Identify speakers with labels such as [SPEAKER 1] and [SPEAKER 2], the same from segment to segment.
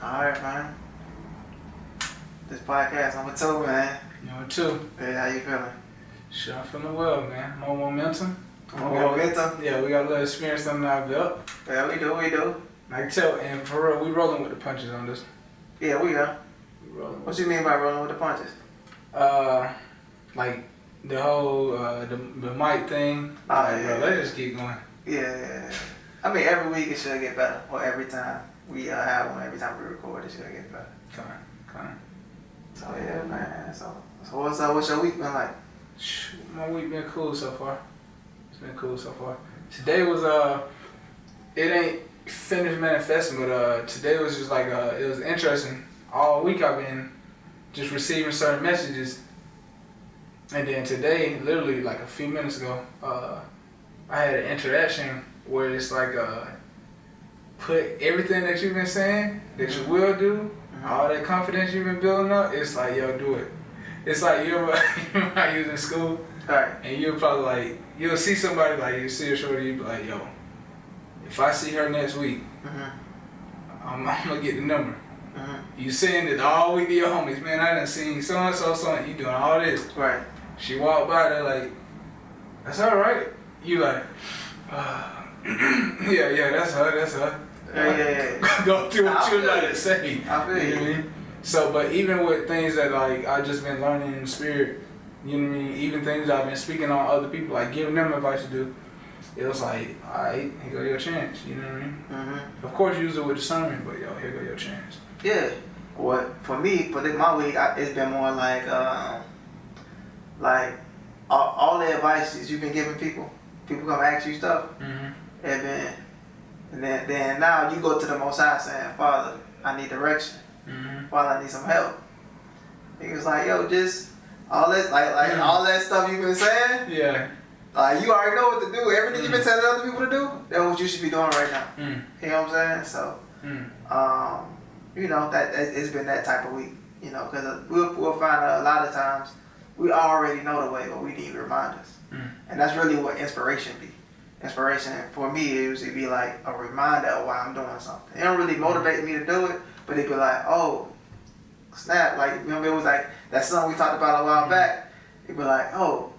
[SPEAKER 1] Alright, man. This podcast number 2, man.
[SPEAKER 2] Number 2.
[SPEAKER 1] Hey, how you feeling?
[SPEAKER 2] Sure, I'm feeling well, man. More momentum.
[SPEAKER 1] More momentum?
[SPEAKER 2] Yeah, we got a little experience under our belt.
[SPEAKER 1] Yeah, we do.
[SPEAKER 2] I can tell, and for real, we rolling with the punches on this.
[SPEAKER 1] Yeah, we are.
[SPEAKER 2] We rolling.
[SPEAKER 1] What you mean by rolling with the punches?
[SPEAKER 2] Like the whole the mic thing.
[SPEAKER 1] Oh,
[SPEAKER 2] like,
[SPEAKER 1] yeah.
[SPEAKER 2] Bro, let's just keep going.
[SPEAKER 1] Yeah. I mean, every week it should get better. Or every time we have one, every time we record, it should get better.
[SPEAKER 2] Come on.
[SPEAKER 1] So, yeah, man. So what's up? What's your week been like?
[SPEAKER 2] My week been cool so far. It's been cool so far. Today was it ain't finished manifesting, but today was just like it was interesting. All week I've been just receiving certain messages, and then today, literally like a few minutes ago, I had an interaction where it's like put everything that you've been saying that you will do, all that confidence you've been building up. It's like, yo, do it. It's like you remember you was in school,
[SPEAKER 1] Right.
[SPEAKER 2] and you'll probably like you'll see somebody like you see a shorty, you be like, yo, if I see her next week, I'm gonna get the number. You saying it all week to your homies, man. I done seen so and so, you doing all this.
[SPEAKER 1] Right.
[SPEAKER 2] She walked by there like, that's all right. You like, yeah, that's her.
[SPEAKER 1] Yeah.
[SPEAKER 2] Go through what
[SPEAKER 1] I
[SPEAKER 2] you
[SPEAKER 1] feel
[SPEAKER 2] like
[SPEAKER 1] you.
[SPEAKER 2] to say.
[SPEAKER 1] I feel
[SPEAKER 2] You know
[SPEAKER 1] you.
[SPEAKER 2] what I mean? So, but even with things that like I just been learning in the spirit, you know what I mean? Even things I've been speaking on other people, like giving them advice to do, it was like, alright, here go your chance. You know what I mean? Of course, use it with discernment, but yo, here go your chance.
[SPEAKER 1] Yeah. What for me, for my week, it's been more like all the advice you've been giving people. People come ask you stuff, and then now you go to the Most High saying, Father, I need direction. Father, I need some help. He was like, yo, just all that all that stuff you've been saying.
[SPEAKER 2] Yeah.
[SPEAKER 1] Like you already know what to do. Everything you've been telling other people to do, that's what you should be doing right now. You know what I'm saying? So, you know that it's been that type of week. You know, because we'll find a lot of times we already know the way, but we need reminders. And that's really what inspiration be. Inspiration for me it usually be like a reminder of why I'm doing something. It don't really motivate me to do it, but it be like, oh, snap! Like remember it was like that song we talked about a while back. It be like, oh,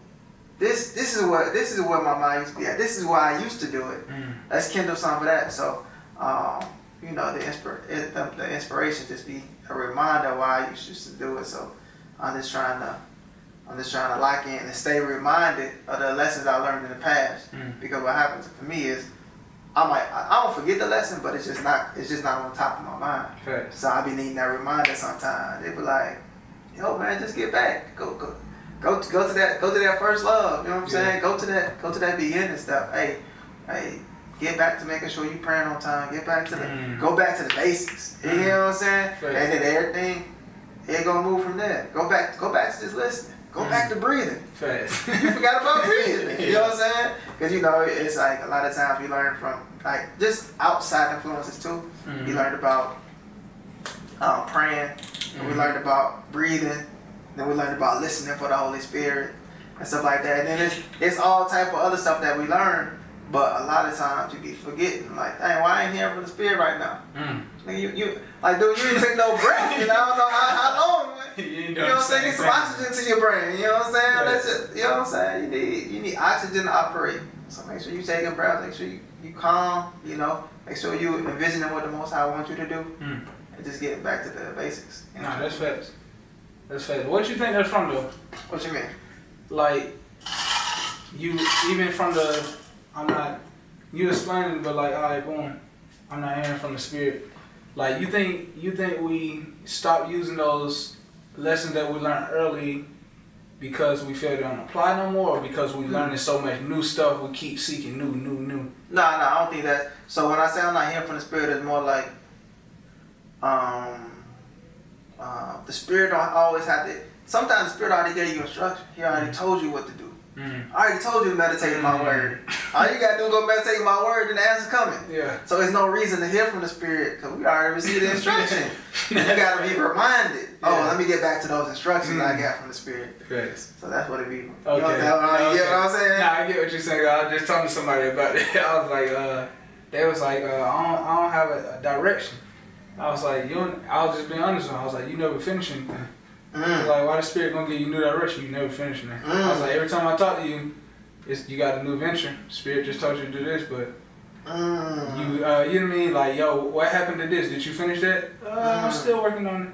[SPEAKER 1] this is what my mind used to be at. This is why I used to do it. Let's kindle some of that. So, you know, the inspiration just be a reminder of why I used to do it. So I'm just trying to lock in and stay reminded of the lessons I learned in the past. Because what happens for me is I don't forget the lesson, but it's just not on top of my mind.
[SPEAKER 2] Fact.
[SPEAKER 1] So I be needing that reminder sometimes. They be like, yo man, just get back. Go to that first love. You know what I'm saying? Go to that beginning stuff. Hey, get back to making sure you praying on time. Get back to go back to the basics. You know what I'm saying?
[SPEAKER 2] Fact.
[SPEAKER 1] And then everything it gonna move from there. Go back to just listening. Go back to breathing.
[SPEAKER 2] Fast.
[SPEAKER 1] You forgot about breathing. You know what I'm saying? Because you know it's like a lot of times we learn from like just outside influences too. We learned about praying, and we learned about breathing, then we learned about listening for the Holy Spirit and stuff like that. And then it's all type of other stuff that we learn, but a lot of times you be forgetting like, dang, why I ain't hearing from the Spirit right now? You like, dude, you didn't take no breath. You know, I don't know how long. You know what I'm saying? Get some oxygen to your brain. You know what I'm saying?
[SPEAKER 2] Right.
[SPEAKER 1] That's it. You know what I'm saying? You need oxygen to operate. So make sure you taking breaths. Make sure you calm. You know, make sure you envisioning what the Most High wants you to do, and just getting back to the basics. You know?
[SPEAKER 2] Nah, that's facts. That's facts. What you think that's from though?
[SPEAKER 1] What you mean?
[SPEAKER 2] Like you even from the you explaining, but like, alright, boom, I'm not hearing from the Spirit. Like you think we stop using those lessons that we learned early because we feel they don't apply no more, or because we learning so much new stuff, we keep seeking new.
[SPEAKER 1] No, I don't think that. So when I say I'm not hearing from the Spirit, it's more like the Spirit don't always have to. Sometimes the Spirit already gave you instruction. He already told you what to do. I already told you to meditate in my word. All you gotta do is go meditate in my word, and the answer's coming.
[SPEAKER 2] Yeah.
[SPEAKER 1] So there's no reason to hear from the Spirit because we already received the instruction. You gotta be reminded. Oh, let me get back to those instructions I got from the Spirit.
[SPEAKER 2] Yes.
[SPEAKER 1] So that's what it be.
[SPEAKER 2] Okay.
[SPEAKER 1] You get what I'm saying?
[SPEAKER 2] Nah, I get what you're saying. I was just talking to somebody about it. I was like, they was like, I don't have a direction. I was like, I was just being honest with him. I was like, you never finish anything.
[SPEAKER 1] Mm.
[SPEAKER 2] Like, why the Spirit gonna give you new direction? You never finish anything. I was like, every time I talk to you, you got a new venture. Spirit just told you to do this, but you know what I mean? Like, yo, what happened to this? Did you finish that? I'm still working on it.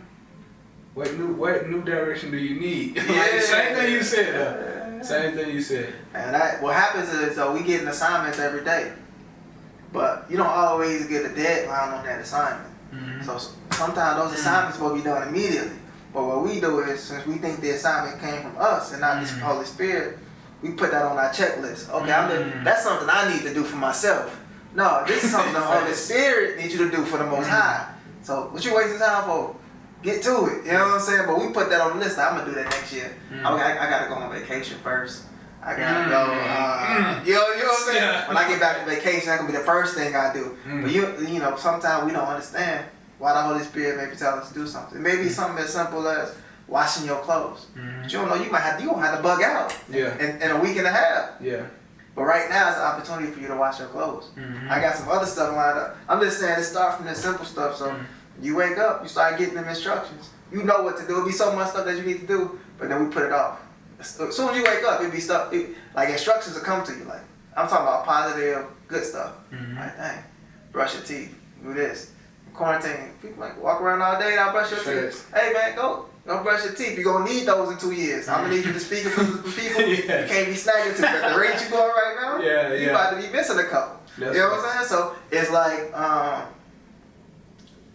[SPEAKER 2] What new direction do you need? Like, same thing you said. Same thing you said.
[SPEAKER 1] And what happens is, we get assignments every day, but you don't always get a deadline on that assignment. So sometimes those assignments will be done immediately. But what we do is, since we think the assignment came from us and not the Holy Spirit, we put that on our checklist. Okay, that's something I need to do for myself. No, this is something the Holy Spirit needs you to do for the Most High. So what you wasting time for? Get to it. You know what I'm saying? But we put that on the list. I'm gonna do that next year. I gotta go on vacation first. I gotta go. You know what I'm saying? Yeah. When I get back from vacation, that's gonna be the first thing I do. But you know, sometimes we don't understand why the Holy Spirit may be telling us to do something. It may be something as simple as washing your clothes. But you don't know, you gonna have to bug out in a week and a half.
[SPEAKER 2] Yeah.
[SPEAKER 1] But right now it's an opportunity for you to wash your clothes. I got some other stuff lined up. I'm just saying, let's start from the simple stuff. So you wake up, you start getting them instructions. You know what to do. It'll be so much stuff that you need to do, but then we put it off. As soon as you wake up, it'll be stuff, like instructions will come to you. Like, I'm talking about positive, good stuff. Like, dang, brush your teeth, do this. Quarantine, people like walk around all day, not brush your teeth. Hey man, go brush your teeth. You're gonna need those in 2 years. I'm gonna need you to speak for people. You can't be snagging too fast. The rate you going right now, you about to be missing a couple. You know what I'm saying? So it's like,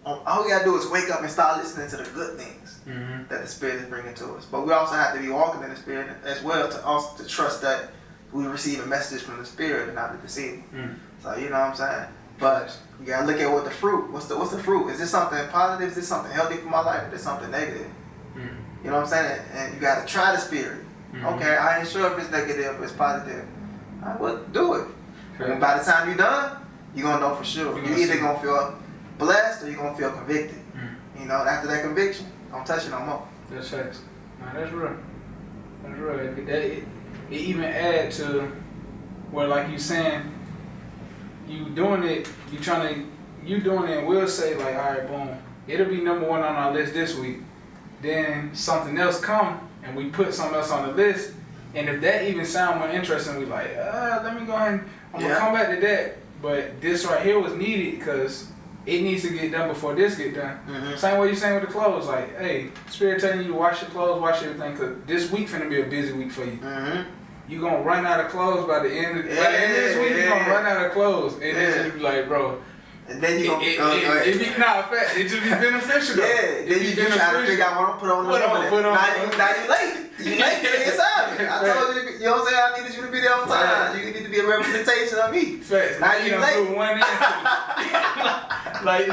[SPEAKER 1] all we gotta do is wake up and start listening to the good things that the Spirit is bringing to us. But we also have to be walking in the Spirit as well to trust that we receive a message from the Spirit and not the deceiver. So you know what I'm saying? But you gotta look at what the fruit. What's the fruit? Is this something positive? Is this something healthy for my life? Or is this something negative? You know what I'm saying? And you gotta try the Spirit. Okay, I ain't sure if it's negative or it's positive. Well, do it. And by the time you're done, you're gonna know for sure. You're either gonna feel blessed or you're gonna feel convicted. You know, after that conviction, don't touch it no more.
[SPEAKER 2] That's facts. Nah, that's real. That's real. It even add to where, like you saying, you doing it, and we'll say like, all right, boom, it'll be number one on our list this week. Then something else come and we put something else on the list, and if that even sound more interesting, we like, let me go ahead and I'm gonna come back to that. But this right here was needed because it needs to get done before this get done. Same way you saying with the clothes, like, hey, Spirit telling you to wash your clothes, wash everything, because this week finna be a busy week for you. You gonna run out of clothes by the end of this week. You gonna run out of clothes, and then you be like, bro.
[SPEAKER 1] And then you
[SPEAKER 2] it just be beneficial.
[SPEAKER 1] Then you try to figure out what I'm put on the moment. Now you late. You late to the assignment. I told you, you know what I'm saying? I needed you to be there on time. You need to be a representation of me.
[SPEAKER 2] Facts.
[SPEAKER 1] Now you late.
[SPEAKER 2] One like.